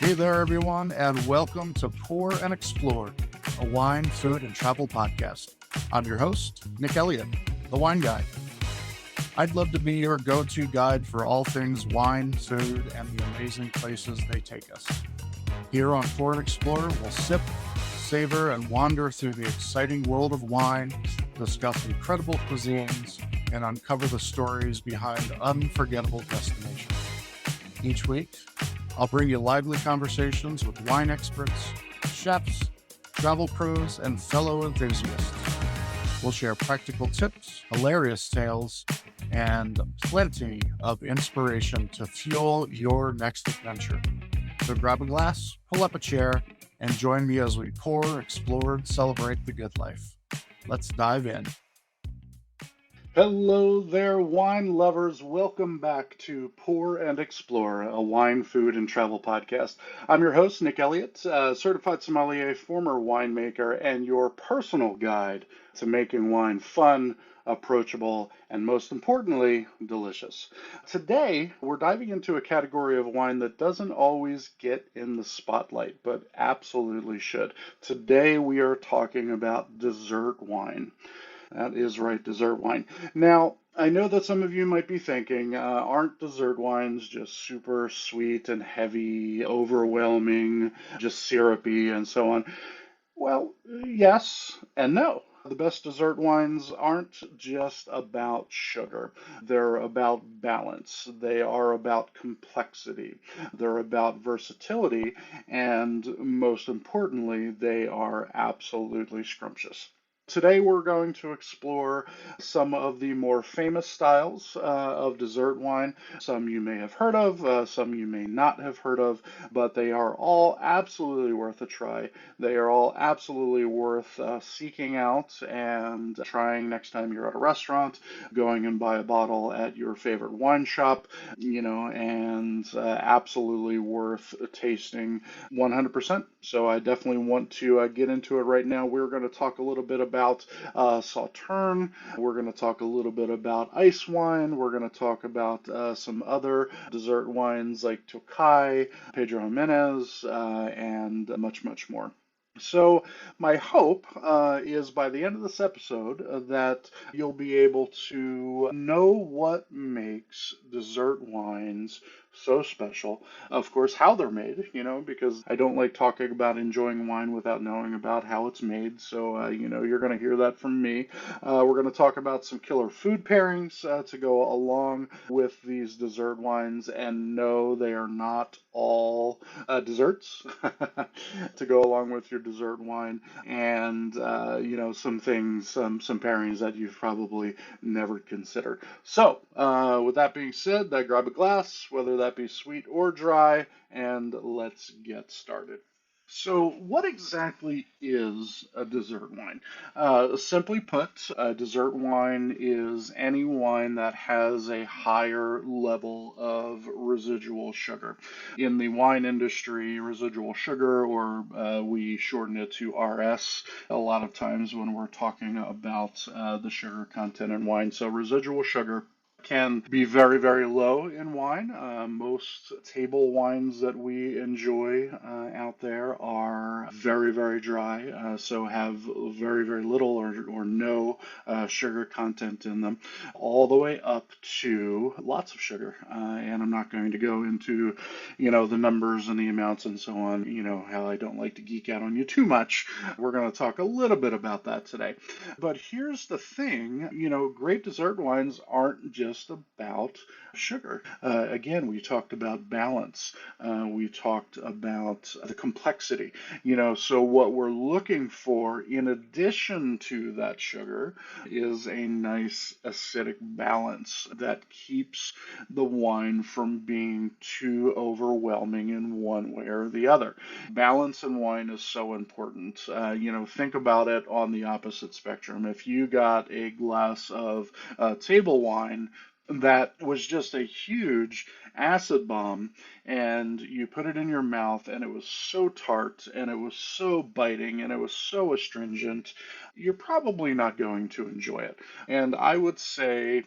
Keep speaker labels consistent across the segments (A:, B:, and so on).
A: Hey there, everyone, and welcome to Pour and Explore, a wine, food, and travel podcast. I'm your host, Nick Elliott, the wine guy. I'd love to be your go-to guide for all things wine, food, and the amazing places they take us. Here on Pour and Explore, we'll sip, savor, and wander through the exciting world of wine, discuss incredible cuisines, and uncover the stories behind unforgettable destinations. Each week, I'll bring you lively conversations with wine experts, chefs, travel pros, and fellow enthusiasts. We'll share practical tips, hilarious tales, and plenty of inspiration to fuel your next adventure. So grab a glass, pull up a chair, and join me as we pour, explore, and celebrate the good life. Let's dive in. Hello there, wine lovers. Welcome back to Pour and Explore, a wine, food, and travel podcast. I'm your host, Nick Elliott, certified sommelier, former winemaker, and your personal guide to making wine fun, approachable, and most importantly, delicious. Today, we're diving into a category of wine that doesn't always get in the spotlight, but absolutely should. Today, we are talking about dessert wine. That is right, dessert wine. Now, I know that some of you might be thinking, aren't dessert wines just super sweet and heavy, overwhelming, just syrupy, and so on? Well, yes and no. The best dessert wines aren't just about sugar. They're about balance. They are about complexity. They're about versatility. And most importantly, they are absolutely scrumptious. Today, we're going to explore some of the more famous styles of dessert wine. Some you may have heard of, some you may not have heard of, but they are all absolutely worth a try. They are all absolutely worth seeking out and trying next time you're at a restaurant, going and buy a bottle at your favorite wine shop, and absolutely worth tasting 100%. So I definitely want to get into it right now. We're going to talk a little bit about Sauternes. We're going to talk a little bit about Eiswein. We're going to talk about some other dessert wines like Tokaji, Pedro Jimenez, and much, much more. So, my hope is by the end of this episode that you'll be able to know what makes dessert wines so special. Of course, how they're made, because I don't like talking about enjoying wine without knowing about how it's made. So, you're going to hear that from me. We're going to talk about some killer food pairings to go along with these dessert wines, and no, they are not all desserts to go along with your dessert wine, and some things, some pairings that you've probably never considered. So, with that being said, grab a glass, whether that be sweet or dry, and let's get started. So, what exactly is a dessert wine? Simply put, a dessert wine is any wine that has a higher level of residual sugar. In the wine industry, residual sugar, or we shorten it to RS, a lot of times when we're talking about the sugar content in wine. So, residual sugar can be very, very low in wine. Most table wines that we enjoy out there are very, very dry, so have very, very little or no sugar content in them, all the way up to lots of sugar. And I'm not going to go into, the numbers and the amounts and so on, how I don't like to geek out on you too much. We're going to talk a little bit about that today. But here's the thing, great dessert wines aren't just about sugar. Again, we talked about balance. We talked about the complexity. So what we're looking for in addition to that sugar is a nice acidic balance that keeps the wine from being too overwhelming in one way or the other. Balance in wine is so important. Think about it on the opposite spectrum. If you got a glass of table wine that was just a huge acid bomb, and you put it in your mouth, and it was so tart, and it was so biting, and it was so astringent, you're probably not going to enjoy it. And I would say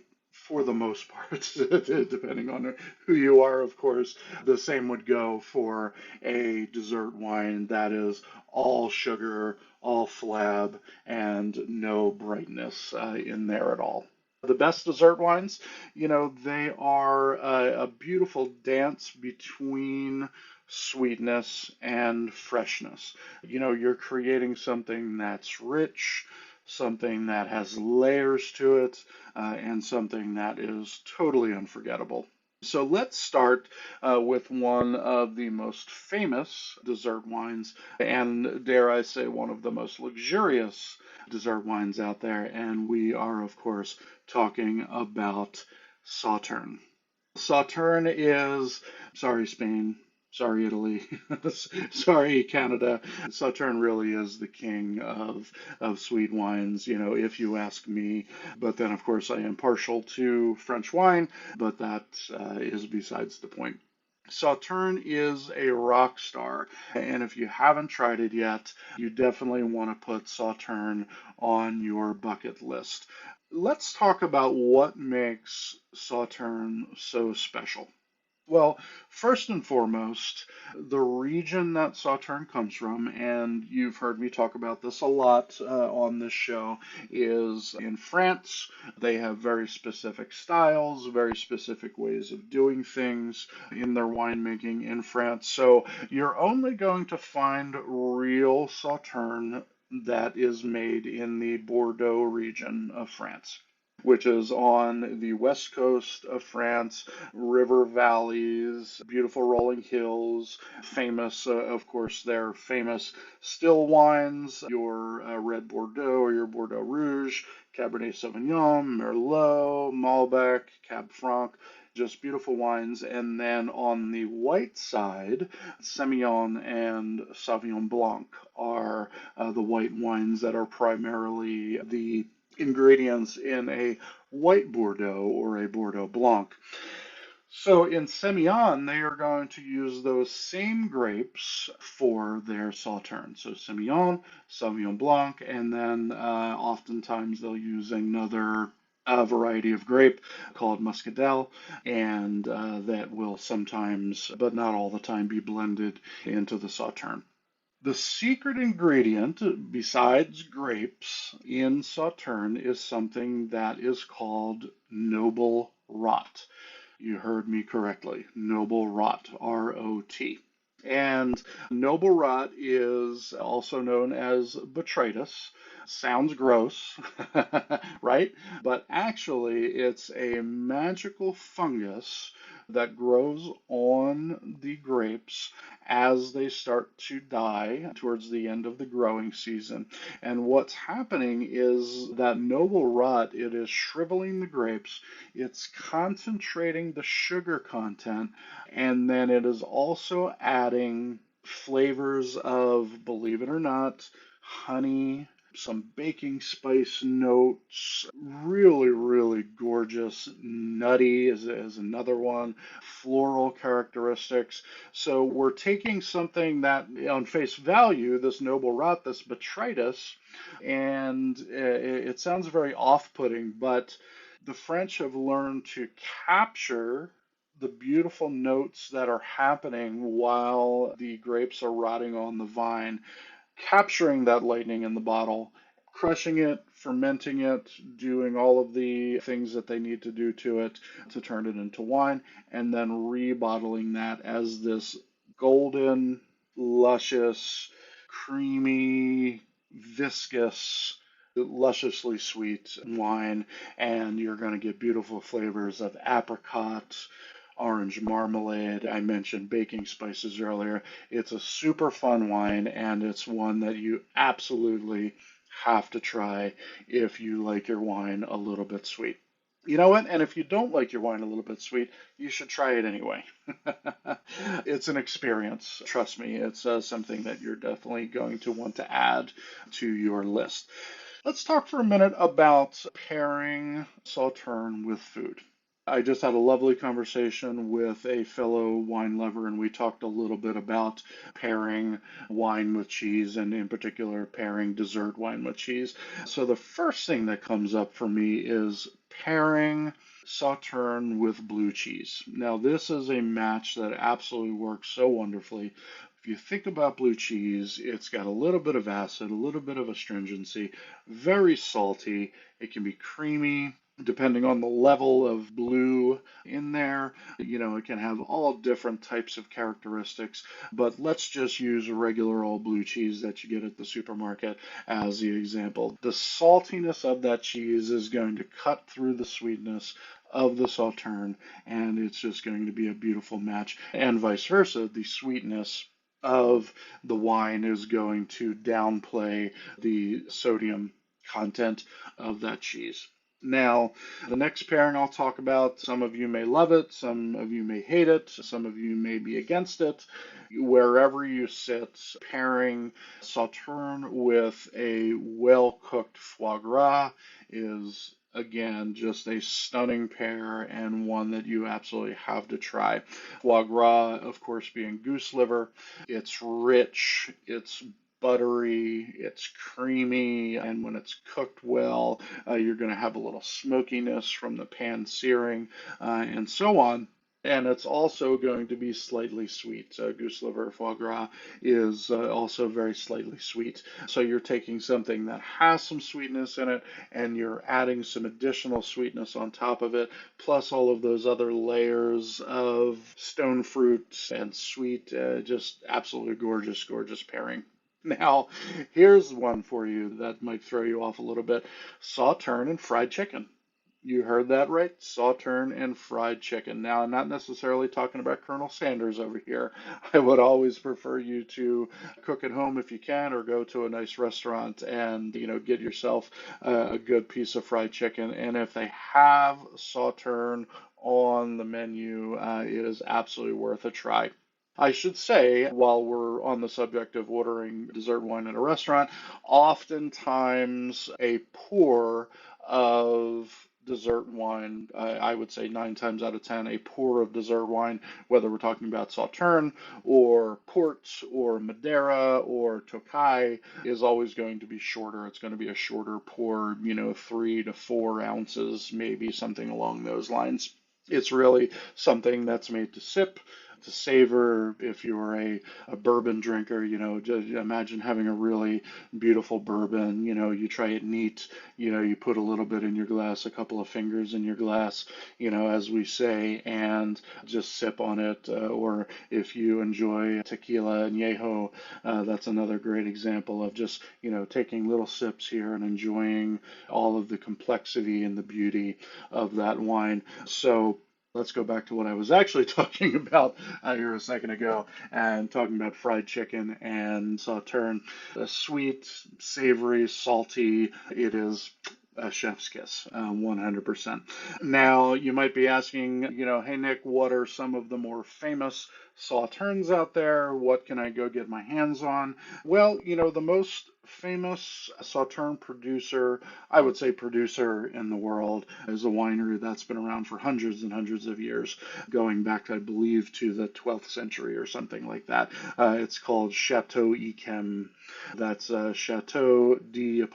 A: for the most part, depending on who you are, of course. The same would go for a dessert wine that is all sugar, all flab, and no brightness in there at all. The best dessert wines, they are a beautiful dance between sweetness and freshness. You're creating something that's rich, something that has layers to it, and something that is totally unforgettable. So let's start with one of the most famous dessert wines, and dare I say, one of the most luxurious dessert wines out there. And we are, of course, talking about Sauterne. Sauterne is, sorry, Spain. Sorry, Italy. Sorry, Canada. Sauterne really is the king of sweet wines, if you ask me. But then, of course, I am partial to French wine, but that is besides the point. Sauterne is a rock star, and if you haven't tried it yet, you definitely want to put Sauterne on your bucket list. Let's talk about what makes Sauterne so special. Well, first and foremost, the region that Sauterne comes from, and you've heard me talk about this a lot on this show, is in France. They have very specific styles, very specific ways of doing things in their winemaking in France. So you're only going to find real Sauterne that is made in the Bordeaux region of France, which is on the west coast of France, river valleys, beautiful rolling hills, famous, of course, their famous still wines, your Red Bordeaux or your Bordeaux Rouge, Cabernet Sauvignon, Merlot, Malbec, Cab Franc, just beautiful wines. And then on the white side, Semillon and Sauvignon Blanc are the white wines that are primarily the ingredients in a white Bordeaux or a Bordeaux Blanc. So in Semillon, they are going to use those same grapes for their Sauternes. So Semillon, Sauvignon Blanc, and then oftentimes they'll use another variety of grape called Muscadel, and that will sometimes, but not all the time, be blended into the Sauterne. The secret ingredient, besides grapes, in Sauterne is something that is called noble rot. You heard me correctly. Noble rot, R-O-T. And noble rot is also known as botrytis. Sounds gross, right? But actually, it's a magical fungus that grows on the grapes as they start to die towards the end of the growing season. And what's happening is that noble rot, it is shriveling the grapes, it's concentrating the sugar content, and then it is also adding flavors of, believe it or not, honey, some baking spice notes, really, really gorgeous. Nutty is another one, floral characteristics. So we're taking something that, on face value, this noble rot, this botrytis, and it sounds very off-putting, but the French have learned to capture the beautiful notes that are happening while the grapes are rotting on the vine, capturing that lightning in the bottle, crushing it, fermenting it, doing all of the things that they need to do to it to turn it into wine, and then rebottling that as this golden, luscious, creamy, viscous, lusciously sweet wine. And you're going to get beautiful flavors of apricot, orange marmalade. I mentioned baking spices earlier. It's a super fun wine, and it's one that you absolutely have to try if you like your wine a little bit sweet. You know what? And if you don't like your wine a little bit sweet, you should try it anyway. It's an experience. Trust me, it's something that you're definitely going to want to add to your list. Let's talk for a minute about pairing Sauterne with food. I just had a lovely conversation with a fellow wine lover, and we talked a little bit about pairing wine with cheese, and in particular, pairing dessert wine with cheese. So the first thing that comes up for me is pairing Sauterne with blue cheese. Now, this is a match that absolutely works so wonderfully. If you think about blue cheese, it's got a little bit of acid, a little bit of astringency, very salty. It can be creamy, depending on the level of blue in there. It can have all different types of characteristics, but let's just use regular old blue cheese that you get at the supermarket as the example. The saltiness of that cheese is going to cut through the sweetness of the Sauterne, and it's just going to be a beautiful match. And vice versa, the sweetness of the wine is going to downplay the sodium content of that cheese. Now, the next pairing I'll talk about, some of you may love it, some of you may hate it, some of you may be against it. Wherever you sit, pairing Sauterne with a well-cooked foie gras is, again, just a stunning pair and one that you absolutely have to try. Foie gras, of course, being goose liver, it's rich, it's buttery, it's creamy, and when it's cooked well, you're going to have a little smokiness from the pan searing, and so on. And it's also going to be slightly sweet. Goose liver foie gras is also very slightly sweet. So you're taking something that has some sweetness in it, and you're adding some additional sweetness on top of it, plus all of those other layers of stone fruit and sweet. Just absolutely gorgeous, gorgeous pairing. Now, here's one for you that might throw you off a little bit. Sauterne and fried chicken. You heard that right. Sauterne and fried chicken. Now, I'm not necessarily talking about Colonel Sanders over here. I would always prefer you to cook at home if you can, or go to a nice restaurant and, get yourself a good piece of fried chicken. And if they have Sauterne on the menu, it is absolutely worth a try. I should say, while we're on the subject of ordering dessert wine at a restaurant, oftentimes a pour of dessert wine, I would say 9 times out of 10, a pour of dessert wine, whether we're talking about Sauterne or Port or Madeira or Tokaji, is always going to be shorter. It's going to be a shorter pour, 3 to 4 ounces, maybe something along those lines. It's really something that's made to sip, to savor. If you're a bourbon drinker, just imagine having a really beautiful bourbon. You try it neat, you put a little bit in your glass, a couple of fingers in your glass, as we say, and just sip on it. Or if you enjoy tequila and añejo, that's another great example of just, taking little sips here and enjoying all of the complexity and the beauty of that wine. So, let's go back to what I was actually talking about here a second ago, and talking about fried chicken and Sauterne. Sweet, savory, salty. It is a chef's kiss, 100%. Now, you might be asking, hey, Nick, what are some of the more famous Sauternes out there? What can I go get my hands on? Well, the most famous Sauterne producer, I would say producer in the world, is a winery that's been around for hundreds and hundreds of years, going back, I believe, to the 12th century or something like that. It's called Chateau Yquem. That's Chateau d'Y,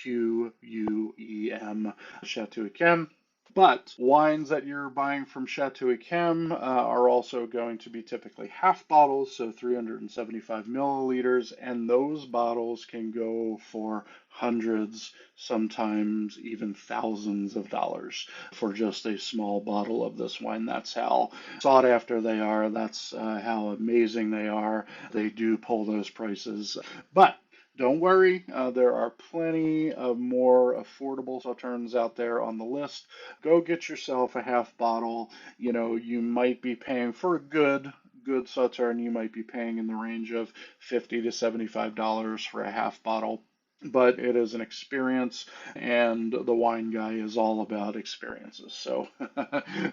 A: Quem, Chateau Yquem. But wines that you're buying from Chateau Yquem are also going to be typically half bottles, so 375 milliliters, and those bottles can go for hundreds, sometimes even thousands of dollars for just a small bottle of this wine. That's how sought after they are. That's how amazing they are. They do pull those prices. But don't worry, there are plenty of more affordable Sauternes out there on the list. Go get yourself a half bottle. You might be paying for a good Sauterne, you might be paying in the range of $50 to $75 for a half bottle. But it is an experience, and the wine guy is all about experiences. So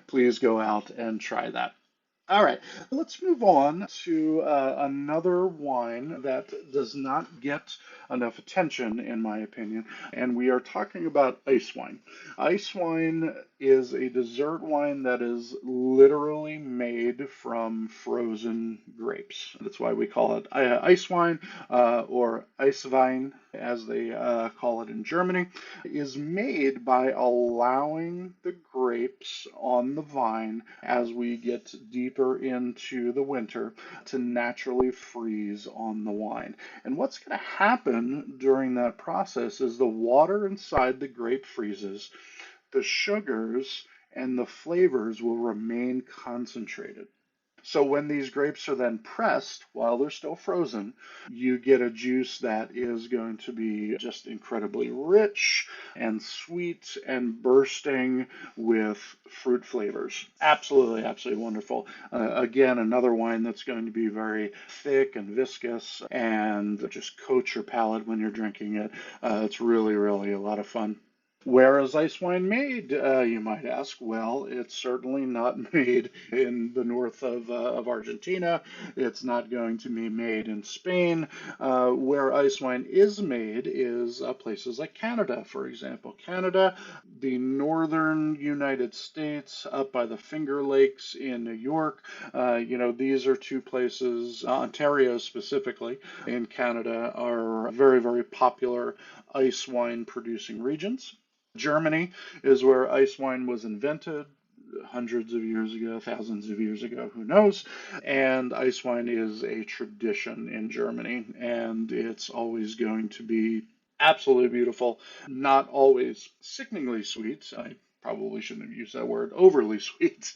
A: please go out and try that. All right, let's move on to another wine that does not get enough attention, in my opinion, and we are talking about Eiswein. Eiswein is a dessert wine that is literally made from frozen grapes. That's why we call it Eiswein or Eiswein. as they call it in Germany, is made by allowing the grapes on the vine as we get deeper into the winter to naturally freeze on the wine. And what's going to happen during that process is the water inside the grape freezes, the sugars and the flavors will remain concentrated. So when these grapes are then pressed while they're still frozen, you get a juice that is going to be just incredibly rich and sweet and bursting with fruit flavors. Absolutely, absolutely wonderful. Again, another wine that's going to be very thick and viscous and just coat your palate when you're drinking it. It's really, really a lot of fun. Where is ice wine made, you might ask? Well, it's certainly not made in the north of Argentina. It's not going to be made in Spain. Where ice wine is made is places like Canada, for example. Canada, the northern United States, up by the Finger Lakes in New York. These are two places, Ontario specifically, in Canada, are very, very popular ice wine producing regions. Germany is where ice wine was invented hundreds of years ago, thousands of years ago, who knows? And ice wine is a tradition in Germany, and it's always going to be absolutely beautiful, not always sickeningly sweet. I probably shouldn't have used that word, overly sweet,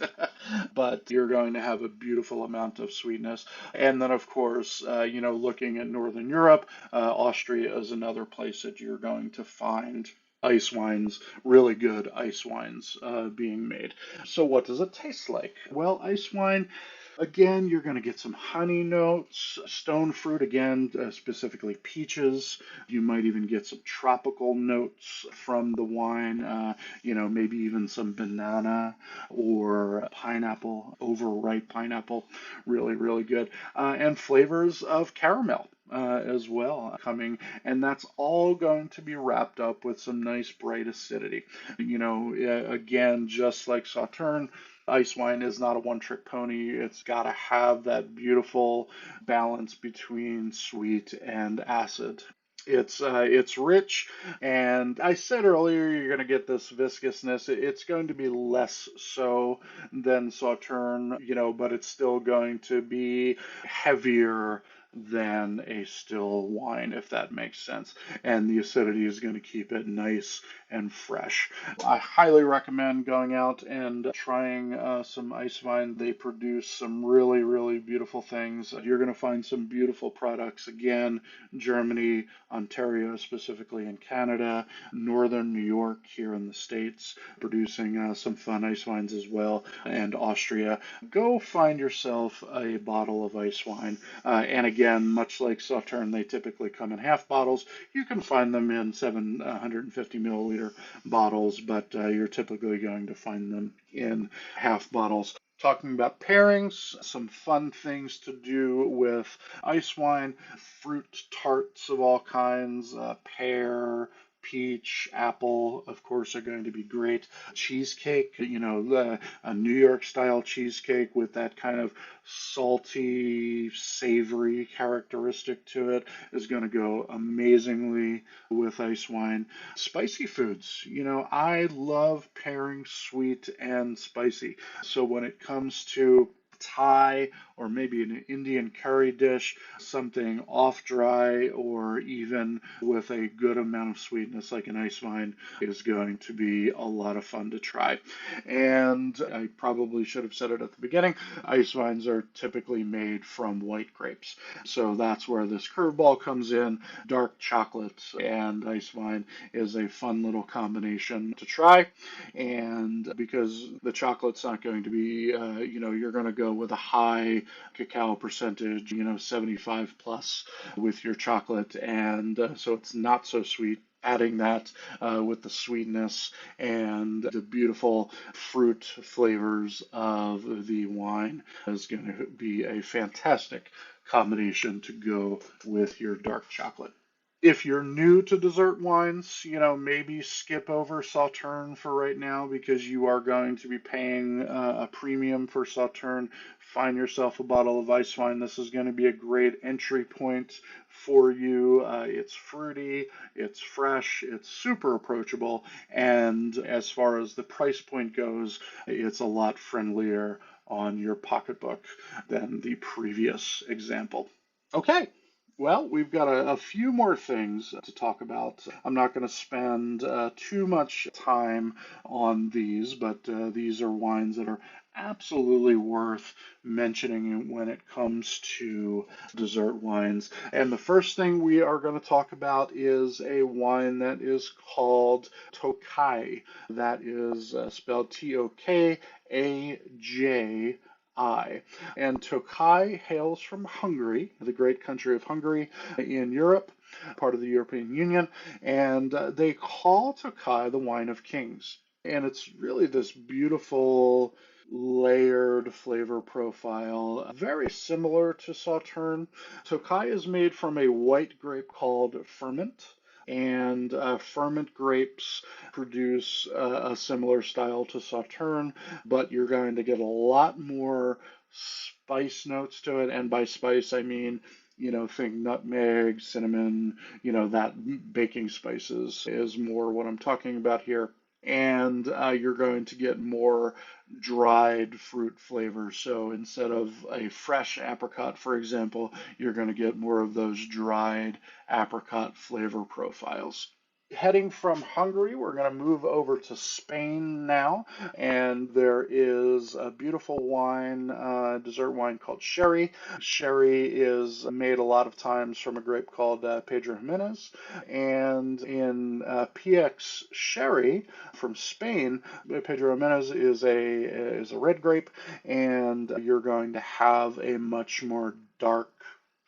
A: but you're going to have a beautiful amount of sweetness. And then, of course, looking at Northern Europe, Austria is another place that you're going to find ice wines, really good ice wines being made. So what does it taste like? Well, ice wine, again, you're going to get some honey notes, stone fruit, again, specifically peaches. You might even get some tropical notes from the wine, maybe even some banana or pineapple, overripe pineapple. Really, really good. And flavors of caramel. As well coming, and that's all going to be wrapped up with some nice bright acidity. Again, just like Sauternes, ice wine is not a one-trick pony. It's got to have that beautiful balance between sweet and acid. It's rich, and I said earlier you're going to get this viscousness. It's going to be less so than Sauternes, but it's still going to be heavier than a still wine, if that makes sense. And the acidity is going to keep it nice and fresh. I highly recommend going out and trying some ice wine. They produce some really, really beautiful things. You're going to find some beautiful products. Again, Germany, Ontario, specifically in Canada, northern New York here in the States, producing some fun ice wines as well, and Austria. Go find yourself a bottle of ice wine. And again, much like Sauternes, they typically come in half bottles. You can find them in 750 milliliter bottles, but you're typically going to find them in half bottles. Talking about pairings, some fun things to do with ice wine, fruit tarts of all kinds, pear, peach, apple, of course, are going to be great. Cheesecake, a New York style cheesecake with that kind of salty, savory characteristic to it is going to go amazingly with ice wine. Spicy foods, I love pairing sweet and spicy. So when it comes to Thai or maybe an Indian curry dish, something off dry or even with a good amount of sweetness like an ice wine is going to be a lot of fun to try. And I probably should have said it at the beginning, ice wines are typically made from white grapes. So that's where this curveball comes in. Dark chocolate and ice wine is a fun little combination to try. And because the chocolate's not going to be, you're going to go with a high cacao percentage, 75 plus with your chocolate. And so it's not so sweet. Adding that with the sweetness and the beautiful fruit flavors of the wine is going to be a fantastic combination to go with your dark chocolate. If you're new to dessert wines, maybe skip over Sauterne for right now because you are going to be paying a premium for Sauterne. Find yourself a bottle of Eiswein. This is going to be a great entry point for you. It's fruity, it's fresh, it's super approachable, and as far as the price point goes, it's a lot friendlier on your pocketbook than the previous example. Okay, well, we've got a few more things to talk about. I'm not going to spend too much time on these, but these are wines that are absolutely worth mentioning when it comes to dessert wines. And the first thing we are going to talk about is a wine that is called Tokai. That is spelled Tokaj. And Tokai hails from Hungary, the great country of Hungary in Europe, part of the European Union, and they call Tokai the wine of kings. And it's really this beautiful, layered flavor profile, very similar to Sauterne. Tokai is made from a white grape called Ferment. And ferment grapes produce a similar style to Sauterne, but you're going to get a lot more spice notes to it. And by spice, I mean, think nutmeg, cinnamon, that baking spices is more what I'm talking about here. And you're going to get more dried fruit flavor. So instead of a fresh apricot, for example, you're going to get more of those dried apricot flavor profiles. Heading from Hungary, we're going to move over to Spain now, and there is a beautiful wine, dessert wine called sherry. Sherry is made a lot of times from a grape called Pedro Jimenez, and in PX sherry from Spain, Pedro Jimenez is a red grape, and you're going to have a much more dark,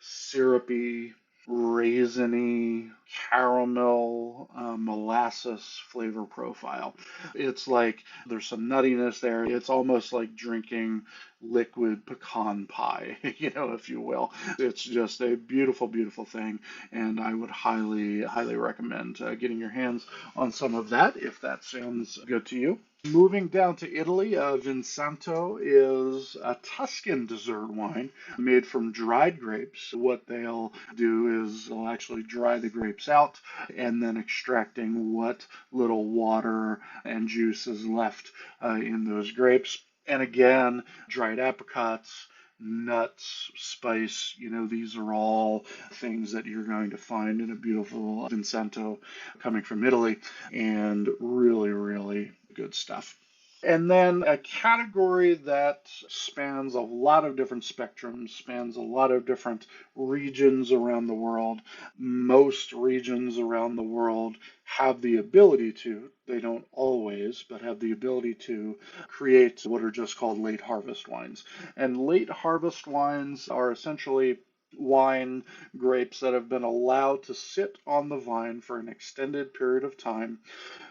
A: syrupy, raisiny, caramel, molasses flavor profile. It's like there's some nuttiness there. It's almost like drinking liquid pecan pie, if you will. It's just a beautiful, beautiful thing, and I would highly, highly recommend getting your hands on some of that if that sounds good to you. Moving down to Italy, Vinsanto is a Tuscan dessert wine made from dried grapes. What they'll do is they'll actually dry the grapes out and then extracting what little water and juice is left in those grapes. And again, dried apricots, nuts, spice, these are all things that you're going to find in a beautiful Vinsanto coming from Italy, and really, really good stuff. And then a category that spans a lot of different spectrums, spans a lot of different regions around the world. Most regions around the world have the ability to, they don't always, but have the ability to create what are just called late harvest wines. And late harvest wines are essentially wine grapes that have been allowed to sit on the vine for an extended period of time.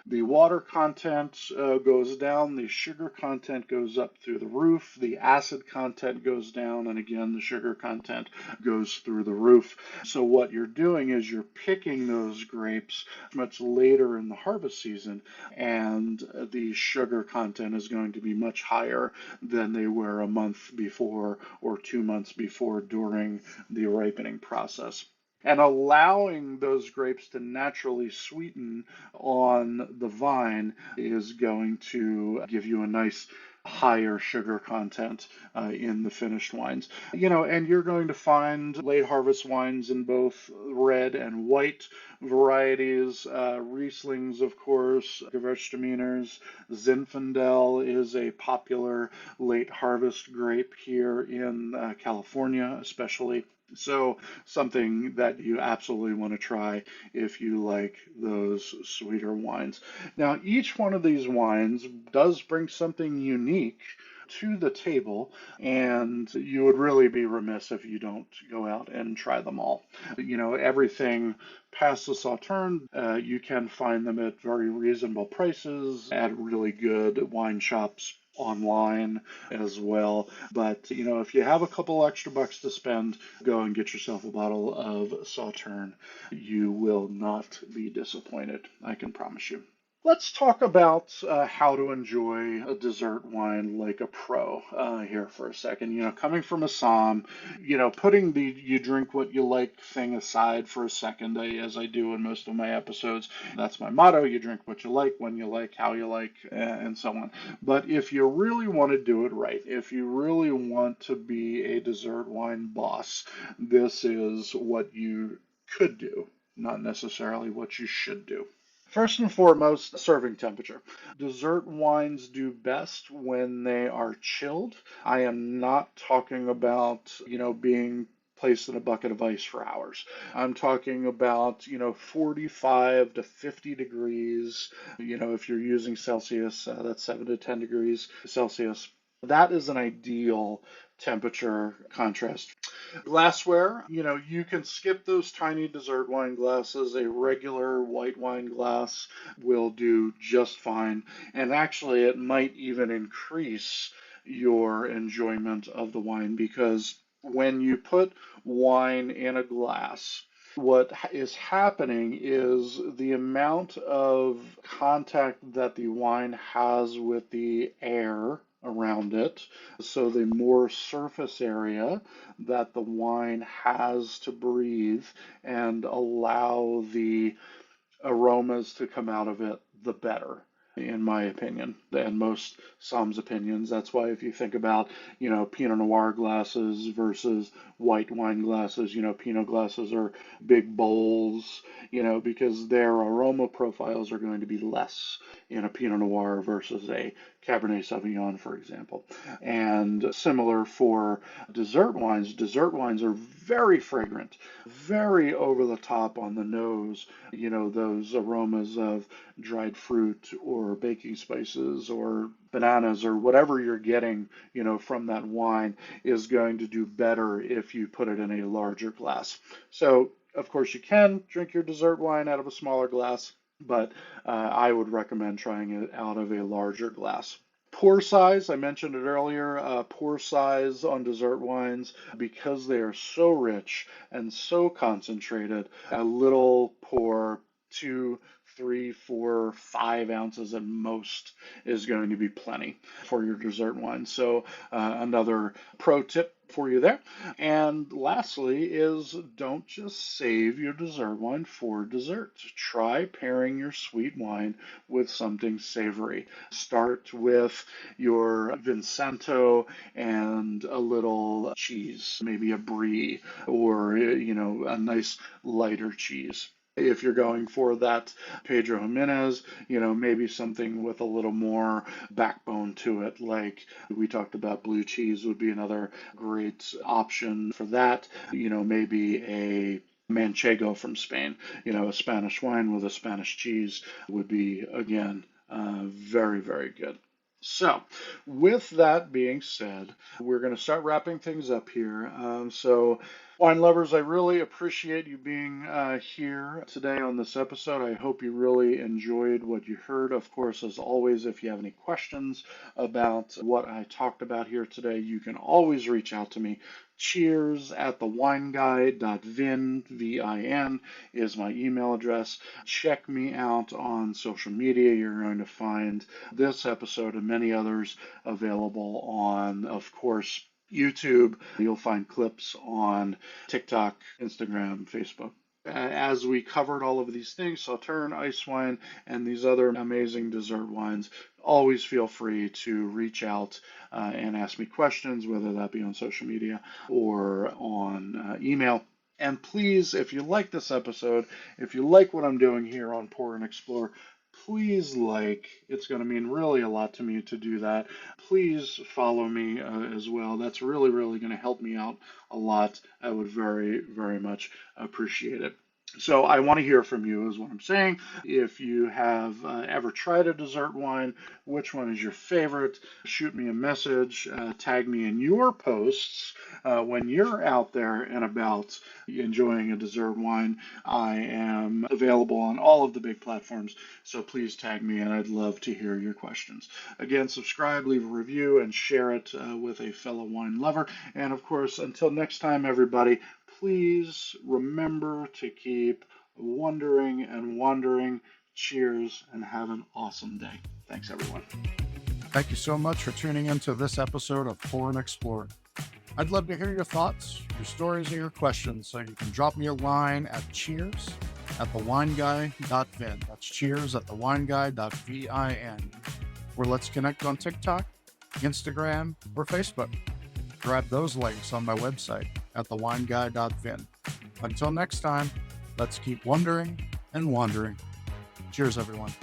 A: The water content goes down, the sugar content goes up through the roof, the acid content goes down, and again, the sugar content goes through the roof. So what you're doing is you're picking those grapes much later in the harvest season, and the sugar content is going to be much higher than they were a month before or 2 months before during the ripening process. And allowing those grapes to naturally sweeten on the vine is going to give you a nice higher sugar content in the finished wines. And you're going to find late harvest wines in both red and white varieties. Rieslings, of course, Gewürztraminers. Zinfandel is a popular late harvest grape here in California, especially. So something that you absolutely want to try if you like those sweeter wines. Now, each one of these wines does bring something unique to the table, and you would really be remiss if you don't go out and try them all. Everything past the Sauterne, you can find them at very reasonable prices at really good wine shops online as well. But, if you have a couple extra bucks to spend, go and get yourself a bottle of Sauternes. You will not be disappointed, I can promise you. Let's talk about how to enjoy a dessert wine like a pro here for a second. Coming from a somm, putting the you drink what you like thing aside for a second, as I do in most of my episodes. That's my motto: you drink what you like, when you like, how you like, and so on. But if you really want to do it right, if you really want to be a dessert wine boss, this is what you could do, not necessarily what you should do. First and foremost, serving temperature. Dessert wines do best when they are chilled. I am not talking about, being placed in a bucket of ice for hours. I'm talking about, 45 to 50 degrees. If you're using Celsius, that's 7 to 10 degrees Celsius. That is an ideal temperature contrast. Glassware, you can skip those tiny dessert wine glasses. A regular white wine glass will do just fine. And actually, it might even increase your enjoyment of the wine because when you put wine in a glass, what is happening is the amount of contact that the wine has with the air around it, so the more surface area that the wine has to breathe and allow the aromas to come out of it, the better, in my opinion, and most somms' opinions. That's why if you think about, Pinot Noir glasses versus white wine glasses, Pinot glasses are big bowls, because their aroma profiles are going to be less in a Pinot Noir versus a Cabernet Sauvignon, for example. And similar for dessert wines. Dessert wines are very fragrant, very over the top on the nose, those aromas of dried fruit or baking spices or bananas or whatever you're getting, from that wine is going to do better if you put it in a larger glass. So, of course, you can drink your dessert wine out of a smaller glass, but I would recommend trying it out of a larger glass. Pour size, I mentioned it earlier, pour size on dessert wines, because they are so rich and so concentrated, a little pour, 2, 3, 4, 5 ounces at most is going to be plenty for your dessert wine. So another pro tip for you there. And lastly is don't just save your dessert wine for dessert. Try pairing your sweet wine with something savory. Start with your Vincento and a little cheese, maybe a brie or, a nice lighter cheese. If you're going for that Pedro Jimenez, maybe something with a little more backbone to it, like we talked about, blue cheese would be another great option for that. Maybe a Manchego from Spain, a Spanish wine with a Spanish cheese would be, again, very, very good. So, with that being said, we're going to start wrapping things up here. Wine lovers, I really appreciate you being here today on this episode. I hope you really enjoyed what you heard. Of course, as always, if you have any questions about what I talked about here today, you can always reach out to me. cheers@thewineguy.vin, V-I-N, is my email address. Check me out on social media. You're going to find this episode and many others available on, of course, YouTube. You'll find clips on TikTok, Instagram, Facebook. As we covered all of these things, Sauternes, Eiswein, and these other amazing dessert wines, always feel free to reach out and ask me questions, whether that be on social media or on email. And please, if you like this episode, if you like what I'm doing here on Pour and Explore, please it's going to mean really a lot to me to do that. Please follow me as well. That's really, really going to help me out a lot. I would very, very much appreciate it. So I want to hear from you, is what I'm saying. If you have ever tried a dessert wine, which one is your favorite? Shoot me a message, tag me in your posts when you're out there and about enjoying a dessert wine. I am available on all of the big platforms, so please tag me, and I'd love to hear your questions. Again, subscribe, leave a review, and share it with a fellow wine lover. And of course, until next time, everybody, please remember to keep wondering and wandering. Cheers and have an awesome day. Thanks, everyone.
B: Thank you so much for tuning into this episode of Pour and Explore. I'd love to hear your thoughts, your stories, and your questions, so you can drop me a line at cheers@thewineguy.vin. That's cheers@thewineguy.vin. Or let's connect on TikTok, Instagram, or Facebook. Grab those links on my website at thewineguy.vin. Until next time, let's keep wondering and wandering. Cheers, everyone.